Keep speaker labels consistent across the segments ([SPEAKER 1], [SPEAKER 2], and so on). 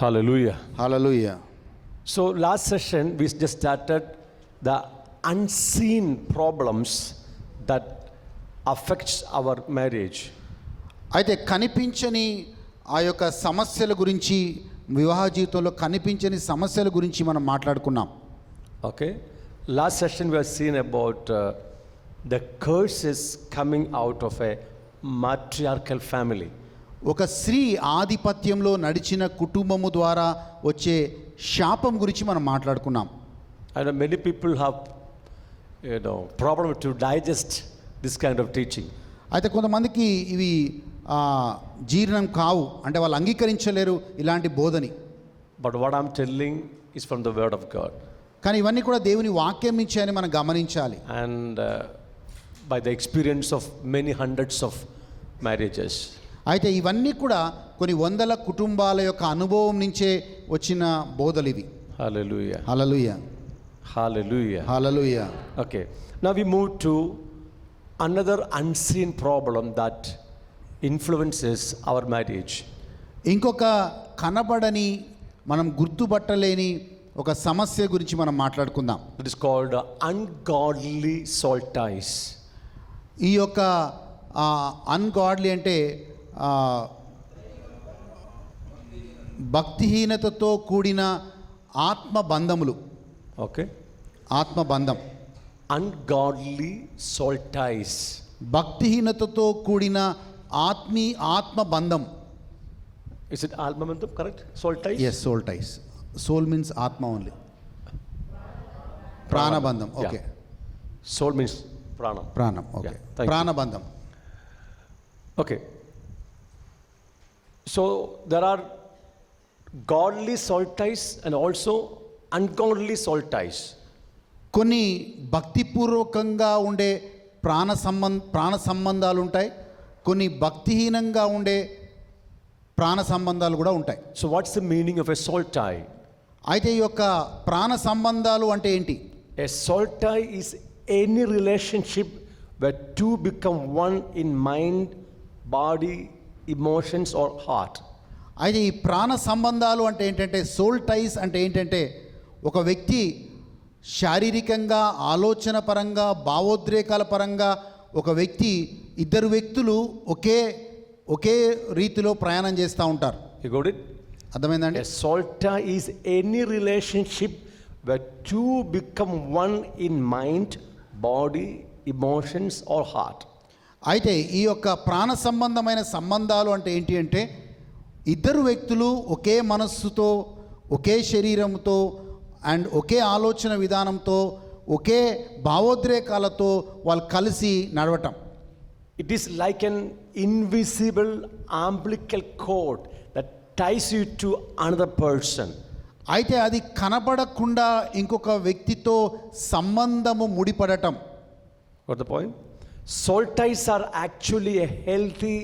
[SPEAKER 1] Hallelujah.
[SPEAKER 2] Hallelujah.
[SPEAKER 1] So last session we just started the unseen problems that affects our marriage.
[SPEAKER 2] అయితే కనిపించని ఆ యొక్క సమస్యల గురించి, వివాహ జీవితంలో కనిపించని సమస్యల గురించి మనం మాట్లాడుకున్నాం.
[SPEAKER 1] Okay. Last session we have seen about the curses coming out of a matriarchal family.
[SPEAKER 2] ఒక స్త్రీ ఆధిపత్యంలో నడిచిన కుటుంబము ద్వారా వచ్చే శాపం గురించి మనం మాట్లాడుకున్నాం.
[SPEAKER 1] I know many people have problem to digest this kind of teaching.
[SPEAKER 2] అయితే కొంతమందికి ఇవి జీర్ణం కావు, అంటే వాళ్ళు అంగీకరించలేరు ఇలాంటి బోధని.
[SPEAKER 1] But what I'm telling is from the word of God.
[SPEAKER 2] కానీ ఇవన్నీ కూడా దేవుని వాక్యం నుంచి అని మనం గమనించాలి.
[SPEAKER 1] And by the experience of many hundreds of marriages.
[SPEAKER 2] అయితే ఇవన్నీ కూడా కొన్ని వందల కుటుంబాల యొక్క అనుభవం నుంచే వచ్చిన బోధలు ఇవి.
[SPEAKER 1] Hallelujah.
[SPEAKER 2] Hallelujah.
[SPEAKER 1] Hallelujah.
[SPEAKER 2] Hallelujah.
[SPEAKER 1] Okay. Now we move to another unseen problem that influences our marriage.
[SPEAKER 2] ఇంకొక కనబడని, మనం గుర్తుపట్టలేని ఒక సమస్య గురించి మనం మాట్లాడుకుందాం.
[SPEAKER 1] It is called ungodly soul ties.
[SPEAKER 2] ఈ యొక్క అన్గాడ్లీ అంటే భక్తిహీనతతో కూడిన ఆత్మబంధములు.
[SPEAKER 1] Okay.
[SPEAKER 2] ఆత్మబంధం.
[SPEAKER 1] Ungodly soul ties.
[SPEAKER 2] భక్తిహీనతతో కూడిన ఆత్మబంధం.
[SPEAKER 1] Is it almabandham correct? Soul ties?
[SPEAKER 2] Yes, soul ties. Soul means atma only. ప్రాణబంధం. ఓకే.
[SPEAKER 1] Soul means pranam.
[SPEAKER 2] ప్రాణం. ఓకే. ప్రాణబంధం.
[SPEAKER 1] Okay. So there are godly soul ties and also ungodly soul ties.
[SPEAKER 2] కొన్ని భక్తిపూర్వకంగా ఉండే ప్రాణ సంబంధాలు ఉంటాయి, కొన్ని భక్తిహీనంగా ఉండే ప్రాణ సంబంధాలు కూడా ఉంటాయి.
[SPEAKER 1] So what's the meaning of a soul tie?
[SPEAKER 2] అయితే ఈ యొక్క ప్రాణ సంబంధాలు అంటే ఏంటి?
[SPEAKER 1] A soul tie is any relationship where two become one in mind, body, emotions or heart.
[SPEAKER 2] అయితే ఈ ప్రాణ సంబంధాలు అంటే ఏంటంటే, సోల్ టైస్ అంటే ఏంటంటే, ఒక వ్యక్తి శారీరకంగా, ఆలోచన పరంగా, భావోద్రేకాల పరంగా ఒక వ్యక్తి, ఇద్దరు వ్యక్తులు ఒకే రీతిలో ప్రయాణం చేస్తూ ఉంటారు.
[SPEAKER 1] You got it?
[SPEAKER 2] అర్థమైందండి?
[SPEAKER 1] A soul tie is any relationship where two become one in mind, body, emotions or heart.
[SPEAKER 2] అయితే ఈ యొక్క ప్రాణ సంబంధమైన సంబంధాలు అంటే ఏంటి అంటే, ఇద్దరు వ్యక్తులు ఒకే మనస్సుతో, ఒకే శరీరంతో అండ్ ఒకే ఆలోచన విధానంతో, ఒకే భావోద్రేకాలతో వాళ్ళు కలిసి నడవటం.
[SPEAKER 1] It is like an invisible umbilical cord that ties you to another person.
[SPEAKER 2] అయితే అది కనబడకుండా ఇంకొక వ్యక్తితో సంబంధము ముడిపడటం.
[SPEAKER 1] Got the point? Soul ties are actually a healthy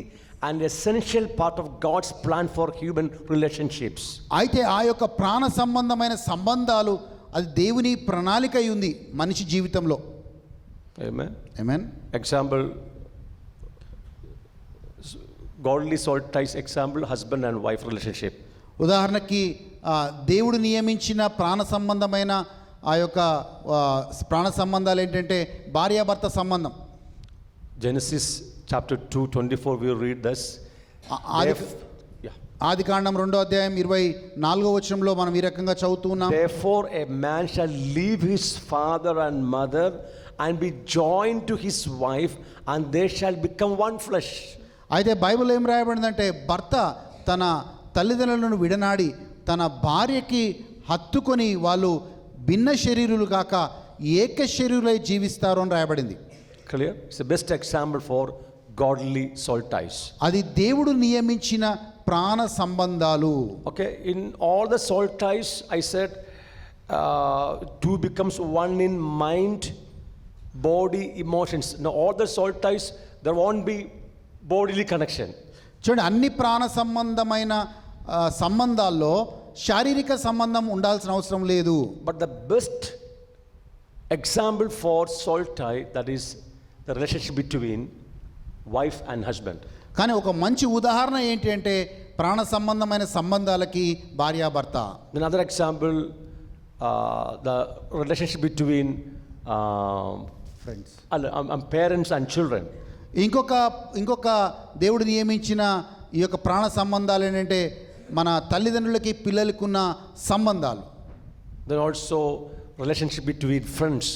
[SPEAKER 1] and essential part of God's plan for human relationships.
[SPEAKER 2] అయితే ఆ యొక్క ప్రాణ సంబంధమైన సంబంధాలు అది దేవుని ప్రణాళిక అయి ఉంది మనిషి జీవితంలో.
[SPEAKER 1] Amen.
[SPEAKER 2] Amen.
[SPEAKER 1] Example, godly soul ties, example, husband and wife relationship.
[SPEAKER 2] ఉదాహరణకి దేవుడు నియమించిన ప్రాణ సంబంధమైన ఆ యొక్క ప్రాణ సంబంధాలు ఏంటంటే భార్యాభర్త సంబంధం.
[SPEAKER 1] Genesis chapter 2:24 we read this.
[SPEAKER 2] ఆదికాండం 2వ అధ్యాయం 24వ వచనంలో మనం ఈ రకంగా చదువుతూ ఉన్నాం.
[SPEAKER 1] Therefore a man shall leave his father and mother and be joined to his wife and they shall become one flesh.
[SPEAKER 2] అయితే బైబిల్ ఏం రాయబడిందంటే, భర్త తన తల్లిదండ్రులను విడనాడి తన భార్యకి హత్తుకొని వాళ్ళు భిన్న శరీరులు కాక ఏక శరీరులై జీవిస్తారు అని రాయబడింది.
[SPEAKER 1] Clear? It's the best example for godly soul ties.
[SPEAKER 2] అది దేవుడు నియమించిన ప్రాణ సంబంధాలు.
[SPEAKER 1] Okay, in all the soul ties I said two becomes one in mind, body, emotions. Now all the soul ties there won't be bodily connection.
[SPEAKER 2] చూడండి, అన్ని ప్రాణ సంబంధమైన సంబంధాల్లో శారీరక సంబంధం ఉండాల్సిన అవసరం లేదు.
[SPEAKER 1] But the best example for soul tie, that is the relationship between wife and husband.
[SPEAKER 2] కానీ ఒక మంచి ఉదాహరణ ఏంటి అంటే, ప్రాణ సంబంధమైన సంబంధాలకి భార్యాభర్త.
[SPEAKER 1] Another example, the relationship between
[SPEAKER 2] friends.
[SPEAKER 1] parents and children.
[SPEAKER 2] ఇంకొక దేవుడు నియమించిన ఈ యొక్క ప్రాణ సంబంధాలు ఏంటంటే మన తల్లిదండ్రులకి పిల్లలకి ఉన్న సంబంధాలు.
[SPEAKER 1] Then also relationship between friends.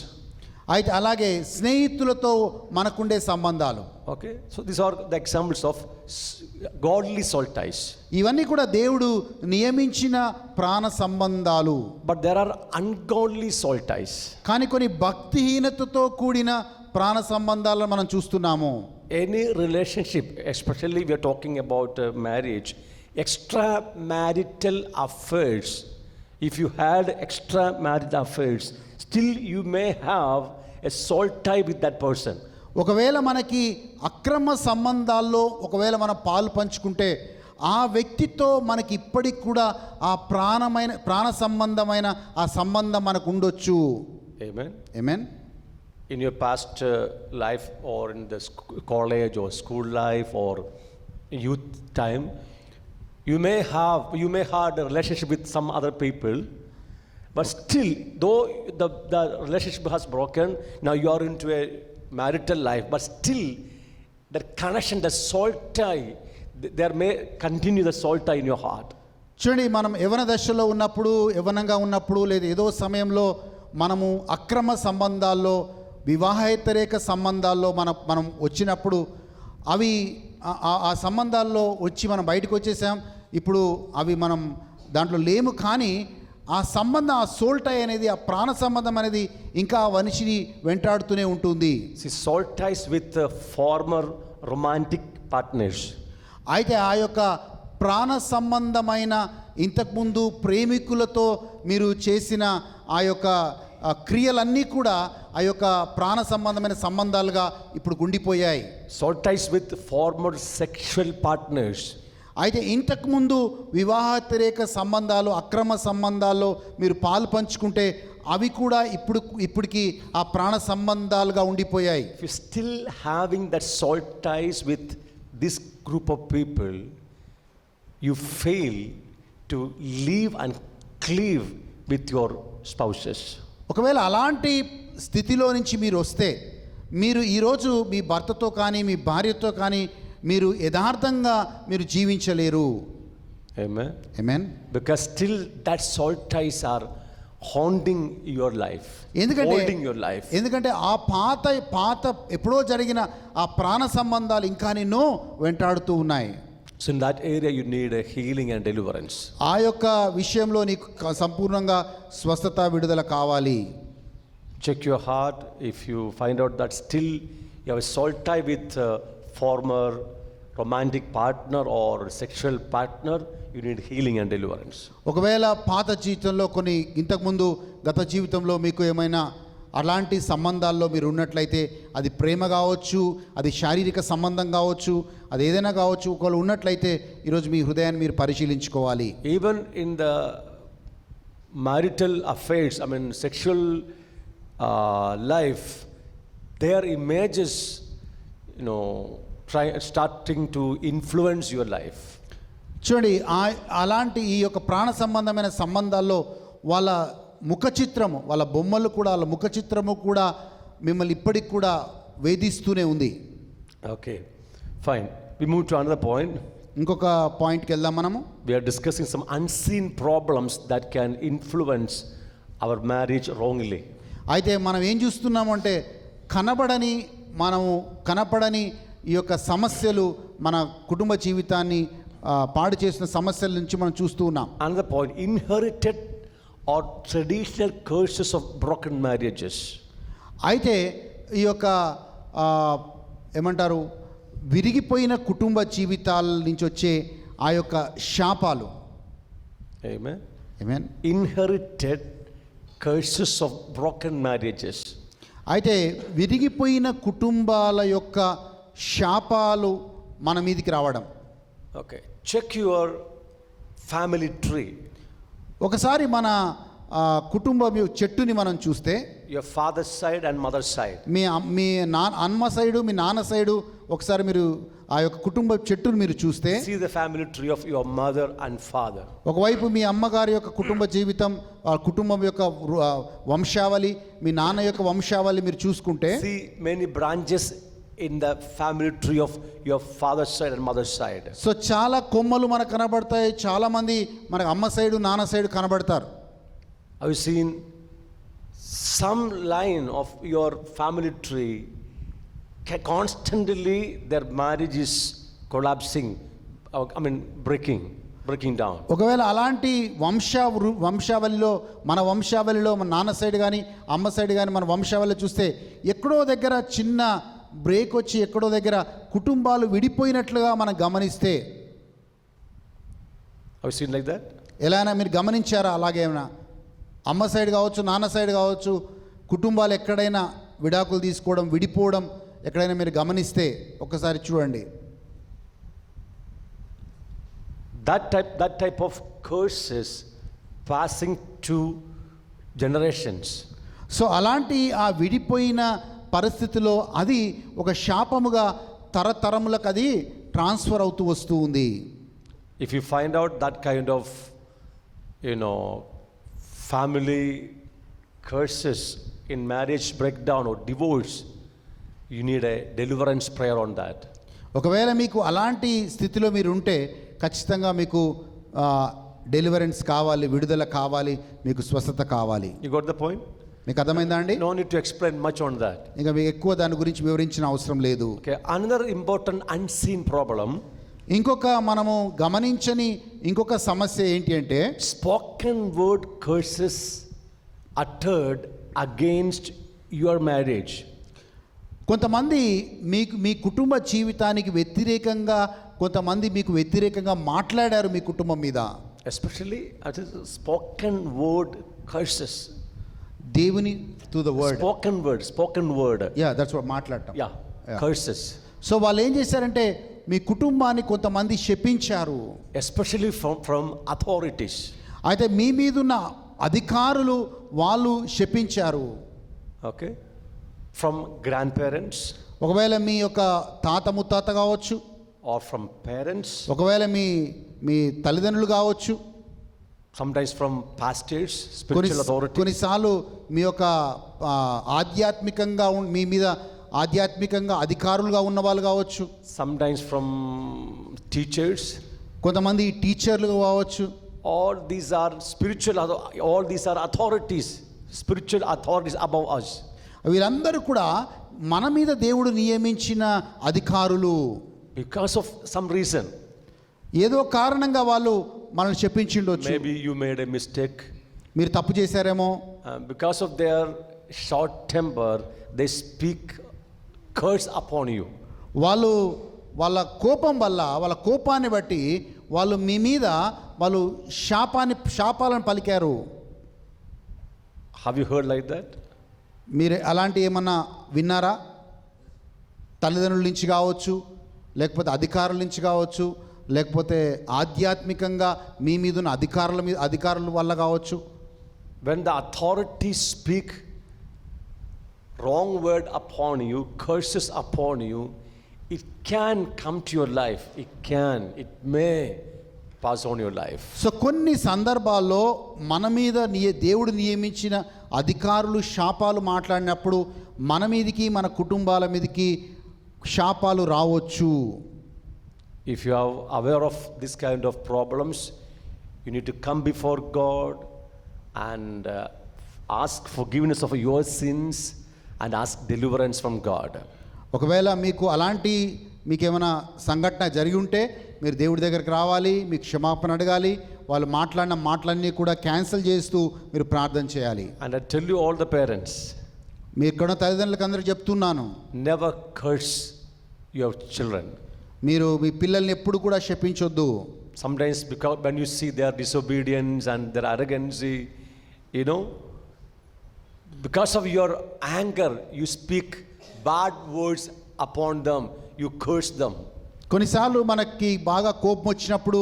[SPEAKER 2] అయితే అలాగే స్నేహితులతో మనకుండే సంబంధాలు.
[SPEAKER 1] Okay, so these are the examples of godly soul ties.
[SPEAKER 2] ఇవన్నీ కూడా దేవుడు నియమించిన ప్రాణ సంబంధాలు.
[SPEAKER 1] But there are ungodly soul ties.
[SPEAKER 2] కానీ కొన్ని భక్తిహీనతతో కూడిన ప్రాణ సంబంధాలను మనం చూస్తున్నాము.
[SPEAKER 1] Any relationship, especially we are talking about marriage, extramarital affairs. If you had extramarital affairs, still you may have a soul tie with that person.
[SPEAKER 2] ఒకవేళ మనకి అక్రమ సంబంధాల్లో ఒకవేళ మనం పాలు పంచుకుంటే ఆ వ్యక్తితో మనకి ఇప్పటికి కూడా ఆ ప్రాణ సంబంధమైన ఆ సంబంధం మనకు ఉండొచ్చు.
[SPEAKER 1] Amen.
[SPEAKER 2] Amen.
[SPEAKER 1] In your past life or in the college or school life or youth time, you may have a relationship with some other people, but still, though the relationship has broken, now you are into a marital life, but still that connection, the soul tie, there may continue the soul tie in your heart.
[SPEAKER 2] చూడండి, మనం యవ్వన దశలో ఉన్నప్పుడు, యవ్వనంగా ఉన్నప్పుడు లేదా ఏదో సమయంలో మనము అక్రమ సంబంధాల్లో వివాహేతరేక సంబంధాల్లో మనం వచ్చినప్పుడు అవి ఆ సంబంధాల్లో వచ్చి మనం బయటకు వచ్చేసాం. ఇప్పుడు అవి మనం దాంట్లో లేము. కానీ ఆ సంబంధం, ఆ సోల్ టై అనేది, ఆ ప్రాణ సంబంధం అనేది ఇంకా ఆ మనిషిని వెంటాడుతూనే ఉంటుంది.
[SPEAKER 1] See, soul ties with former romantic partners.
[SPEAKER 2] అయితే ఆ యొక్క ప్రాణ సంబంధమైన ఇంతకుముందు ప్రేమికులతో మీరు చేసిన ఆ యొక్క క్రియలన్నీ కూడా ఆ యొక్క ప్రాణ సంబంధమైన సంబంధాలుగా ఇప్పుడు గుండిపోయాయి.
[SPEAKER 1] Soul ties with former sexual partners.
[SPEAKER 2] అయితే ఇంతకుముందు వివాహేతరేక సంబంధాలు, అక్రమ సంబంధాల్లో మీరు పాలు పంచుకుంటే అవి కూడా ఇప్పటికి ఆ ప్రాణ సంబంధాలుగా ఉండిపోయాయి.
[SPEAKER 1] If you still having that soul ties with this group of people, you fail to live and cleave with your spouses.
[SPEAKER 2] ఒకవేళ అలాంటి స్థితిలో నుంచి మీరు వస్తే, మీరు ఈరోజు మీ భర్తతో కానీ మీ భార్యతో కానీ మీరు యథార్థంగా మీరు జీవించలేరు.
[SPEAKER 1] Amen.
[SPEAKER 2] Amen.
[SPEAKER 1] Because still that soul ties are haunting your life, holding your life.
[SPEAKER 2] ఎందుకంటే ఆ పాత ఎప్పుడో జరిగిన ఆ ప్రాణ సంబంధాలు ఇంకా నిన్ను వెంటాడుతూ ఉన్నాయి.
[SPEAKER 1] So in that area you need a healing and deliverance.
[SPEAKER 2] ఆ యొక్క విషయంలో నీకు సంపూర్ణంగా స్వస్థత, విడుదల కావాలి.
[SPEAKER 1] Check your heart. If you find out that still you have a soul tie with former romantic partner or sexual partner, you need healing and deliverance.
[SPEAKER 2] ఒకవేళ పాత జీవితంలో కొన్ని ఇంతకుముందు గత జీవితంలో మీకు ఏమైనా అలాంటి సంబంధాల్లో మీరు ఉన్నట్లయితే, అది ప్రేమ కావచ్చు, అది శారీరక సంబంధం కావచ్చు, అది ఏదైనా కావచ్చు, ఒకవేళ ఉన్నట్లయితే ఈరోజు మీ హృదయాన్ని మీరు పరిశీలించుకోవాలి.
[SPEAKER 1] Even in the marital affairs, sexual life, their images, starting to influence your life.
[SPEAKER 2] చూడండి, అలాంటి ఈ యొక్క ప్రాణ సంబంధమైన సంబంధాల్లో వాళ్ళ ముఖ చిత్రము, వాళ్ళ బొమ్మలు కూడా, వాళ్ళ ముఖ చిత్రము కూడా మిమ్మల్ని ఇప్పటికి కూడా వేధిస్తూనే ఉంది.
[SPEAKER 1] Okay, fine. We move to another point.
[SPEAKER 2] ఇంకొక పాయింట్కి వెళ్దాం మనము.
[SPEAKER 1] We are discussing some unseen problems that can influence our marriage wrongly.
[SPEAKER 2] అయితే మనం ఏం చూస్తున్నాము అంటే కనపడని ఈ యొక్క సమస్యలు మన కుటుంబ జీవితాన్ని పాడు చేసిన సమస్యల నుంచి మనం చూస్తూ ఉన్నాం.
[SPEAKER 1] Another point, inherited or traditional curses of broken marriages.
[SPEAKER 2] అయితే ఈ యొక్క ఏమంటారు, విరిగిపోయిన కుటుంబ జీవితాల నుంచి వచ్చే ఆ యొక్క శాపాలు.
[SPEAKER 1] Amen.
[SPEAKER 2] Amen.
[SPEAKER 1] Inherited curses of broken marriages.
[SPEAKER 2] అయితే విరిగిపోయిన కుటుంబాల యొక్క శాపాలు మన మీదికి రావడం.
[SPEAKER 1] Okay, check your family tree.
[SPEAKER 2] ఒకసారి మన కుటుంబ చెట్టుని మనం చూస్తే,
[SPEAKER 1] your father's side and mother's side,
[SPEAKER 2] మీ అమ్మ సైడు, మీ నాన్న సైడు ఒకసారి మీరు ఆ యొక్క కుటుంబ చెట్టును మీరు చూస్తే
[SPEAKER 1] see the family tree of your mother and father.
[SPEAKER 2] ఒకవైపు మీ అమ్మగారి యొక్క కుటుంబ జీవితం, ఆ కుటుంబం యొక్క వంశావళి, మీ నాన్న యొక్క వంశావళి మీరు చూసుకుంటే
[SPEAKER 1] See many branches in the family tree of your father's side and mother's side.
[SPEAKER 2] So చాలా కొమ్మలు మనకు కనబడతాయి, చాలా మంది మనకు అమ్మ సైడు నాన్న సైడు కనబడతారు.
[SPEAKER 1] Have you seen some line of your family tree constantly their marriage is collapsing, I mean breaking down.
[SPEAKER 2] ఒకవేళ అలాంటి వంశావళిలో మన నాన్న సైడ్ కానీ అమ్మ సైడ్ కానీ మన వంశావళిలో చూస్తే ఎక్కడో దగ్గర చిన్న బ్రేక్ వచ్చి ఎక్కడో దగ్గర కుటుంబాలు విడిపోయినట్లుగా మనం గమనిస్తే,
[SPEAKER 1] Have you seen like that?
[SPEAKER 2] ఎలా అయినా మీరు గమనించారా? అలాగేమైనా అమ్మ సైడ్ కావచ్చు నాన్న సైడ్ కావచ్చు కుటుంబాలు ఎక్కడైనా విడాకులు తీసుకోవడం విడిపోవడం ఎక్కడైనా మీరు గమనిస్తే ఒక్కసారి చూడండి.
[SPEAKER 1] That type of curses passing to generations.
[SPEAKER 2] So అలాంటి ఆ విడిపోయిన పరిస్థితిలో అది ఒక శాపముగా తరతరములకు అది ట్రాన్స్ఫర్ అవుతూ వస్తూ ఉంది.
[SPEAKER 1] If you find out that kind of, family curses in marriage breakdown or divorce, you need a deliverance prayer on that.
[SPEAKER 2] ఒకవేళ మీకు అలాంటి స్థితిలో మీరు ఉంటే ఖచ్చితంగా మీకు డెలివరెన్స్ కావాలి, విడుదల కావాలి, మీకు స్వస్థత కావాలి.
[SPEAKER 1] You got the point?
[SPEAKER 2] మీకు అర్థమైందా అండి?
[SPEAKER 1] No need to explain much on that.
[SPEAKER 2] ఇంకా మీకు ఎక్కువ దాని గురించి వివరించిన అవసరం లేదు.
[SPEAKER 1] Okay, another important unseen problem.
[SPEAKER 2] ఇంకొక మనము గమనించని ఇంకొక సమస్య ఏంటి అంటే
[SPEAKER 1] spoken word curses uttered against your marriage.
[SPEAKER 2] కొంతమంది మీ కుటుంబ జీవితానికి వ్యతిరేకంగా కొంతమంది మీకు వ్యతిరేకంగా మాట్లాడారు మీ కుటుంబం మీద.
[SPEAKER 1] Especially spoken word curses.
[SPEAKER 2] దేవుని to the word.
[SPEAKER 1] spoken word.
[SPEAKER 2] Yeah that's what మాట్లాడటం.
[SPEAKER 1] Yeah, curses.
[SPEAKER 2] సో వాళ్ళు ఏం చేశారంటే మీ కుటుంబాన్ని కొంతమంది శపించారు.
[SPEAKER 1] Especially from authorities.
[SPEAKER 2] అయితే మీ మీదున్న అధికారులు వాళ్ళు శపించారు.
[SPEAKER 1] Okay, from grandparents.
[SPEAKER 2] ఒకవేళ మీ యొక్క తాత ముత్తాత కావచ్చు,
[SPEAKER 1] or from parents.
[SPEAKER 2] ఒకవేళ మీ తల్లిదండ్రులు కావచ్చు,
[SPEAKER 1] sometimes from pastors, spiritual authorities.
[SPEAKER 2] కొన్నిసార్లు మీ యొక్క ఆధ్యాత్మికంగా మీ మీద ఆధ్యాత్మికంగా అధికారులుగా ఉన్న వాళ్ళు కావచ్చు.
[SPEAKER 1] sometimes from teachers.
[SPEAKER 2] కొంతమంది టీచర్లు కావచ్చు.
[SPEAKER 1] all these are authorities, spiritual authorities above us.
[SPEAKER 2] వీళ్ళందరూ కూడా మన మీద దేవుడు నియమించిన అధికారులు.
[SPEAKER 1] because of some reason.
[SPEAKER 2] ఏదో కారణంగా వాళ్ళు మనల్ని చెప్పించిండొచ్చు.
[SPEAKER 1] maybe you made a mistake.
[SPEAKER 2] మీరు తప్పు చేశారేమో.
[SPEAKER 1] Because of their short temper they speak curse upon you.
[SPEAKER 2] వాళ్ళ కోపం వల్ల వాళ్ళ కోపాన్ని బట్టి వాళ్ళు మీ మీద వాళ్ళు శాపాలను పలికారు.
[SPEAKER 1] have you heard like that?
[SPEAKER 2] మీరు అలాంటి ఏమన్నా విన్నారా? తల్లిదండ్రుల నుంచి కావచ్చు, లేకపోతే అధికారుల నుంచి కావచ్చు, లేకపోతే ఆధ్యాత్మికంగా మీ మీద ఉన్న అధికారుల వల్ల కావచ్చు.
[SPEAKER 1] when the authorities speak wrong word upon you, curses upon you, it can come to your life. It may pass on your life.
[SPEAKER 2] So కొన్ని సందర్భాల్లో మన మీద దేవుడు నియమించిన అధికారులు శాపాలు మాట్లాడినప్పుడు మన మీదకి మన కుటుంబాల మీదకి శాపాలు రావచ్చు.
[SPEAKER 1] if you are aware of this kind of problems, you need to come before God and ask forgiveness of your sins and ask deliverance from God.
[SPEAKER 2] ఒకవేళ మీకేమైనా సంఘటన జరిగి ఉంటే మీరు దేవుడి దగ్గరికి రావాలి, మీకు క్షమాపణ అడగాలి, వాళ్ళు మాట్లాడిన మాటలన్నీ కూడా క్యాన్సిల్ చేస్తూ మీరు ప్రార్థన చేయాలి.
[SPEAKER 1] And I tell you, all the parents,
[SPEAKER 2] మీరు ఇక్కడ తల్లిదండ్రులకు అందరికీ చెప్తున్నాను,
[SPEAKER 1] never curse your children.
[SPEAKER 2] మీరు మీ పిల్లల్ని ఎప్పుడు కూడా శపించొద్దు.
[SPEAKER 1] Sometimes because when you see their disobedience and their arrogancy, because of your anger you speak bad words upon them, you curse them.
[SPEAKER 2] కొన్నిసార్లు మనకి బాగా కోపం వచ్చినప్పుడు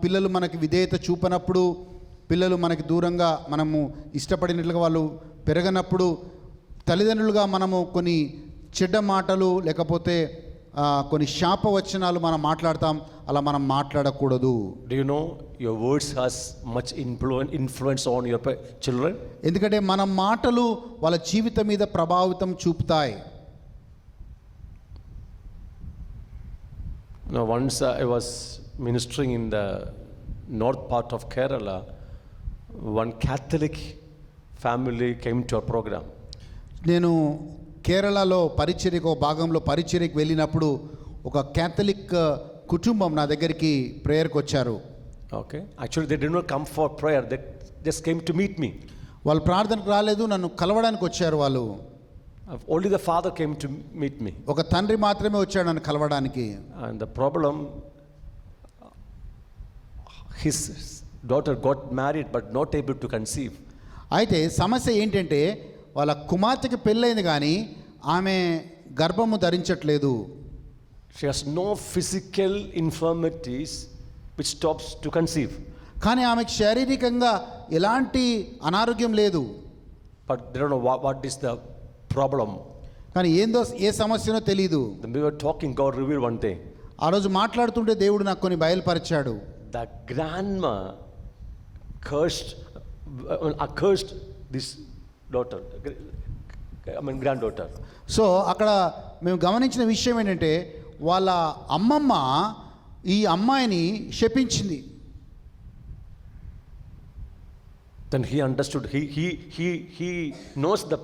[SPEAKER 2] పిల్లలు మనకి విధేయత చూపనప్పుడు, పిల్లలు మనకి దూరంగా మనము ఇష్టపడినట్లుగా వాళ్ళు పెరగనప్పుడు తల్లిదండ్రులుగా మనము కొన్ని చెడ్డ మాటలు లేకపోతే కొన్ని శాప వచనాలు మనం మాట్లాడతాం, అలా మనం మాట్లాడకూడదు.
[SPEAKER 1] Do you know your words has much influence on your children?
[SPEAKER 2] ఎందుకంటే మన మాటలు వాళ్ళ జీవితం మీద ప్రభావితం చూపుతాయి.
[SPEAKER 1] Now, once I was ministering in the north part of Kerala, one Catholic family came to our program.
[SPEAKER 2] నేను కేరళలో పరిచర్యకు భాగంలో పరిచర్యకు వెళ్ళినప్పుడు ఒక క్యాథలిక్ కుటుంబం నా దగ్గరికి ప్రేయర్కి వచ్చారు.
[SPEAKER 1] Okay. Actually, they did not come for prayer. They just came to meet me.
[SPEAKER 2] వాళ్ళు ప్రార్థనకు రాలేదు, నన్ను కలవడానికి వచ్చారు వాళ్ళు.
[SPEAKER 1] Only the father came to meet me.
[SPEAKER 2] ఒక తండ్రి మాత్రమే వచ్చాడు నన్ను కలవడానికి.
[SPEAKER 1] And the problem, his daughter got married but not able to conceive.
[SPEAKER 2] అయితే సమస్య ఏంటంటే వాళ్ళ కుమార్తెకి పెళ్ళైంది కానీ ఆమె గర్భము ధరించట్లేదు.
[SPEAKER 1] She has no physical infirmities which stops to conceive.
[SPEAKER 2] కానీ ఆమెకు శారీరకంగా ఎలాంటి అనారోగ్యం లేదు.
[SPEAKER 1] But they don't know what is the problem.
[SPEAKER 2] కానీ ఏ సమస్యనో తెలియదు.
[SPEAKER 1] Then we were talking, God revealed one day.
[SPEAKER 2] ఆ రోజు మాట్లాడుతుంటే దేవుడు నాకు కొన్ని బయలుపరిచాడు.
[SPEAKER 1] The grandma accursed this daughter, granddaughter.
[SPEAKER 2] So అక్కడ మేము గమనించిన విషయం ఏంటంటే వాళ్ళ అమ్మమ్మ ఈ అమ్మాయిని శపించింది.
[SPEAKER 1] Then he understood. He knows the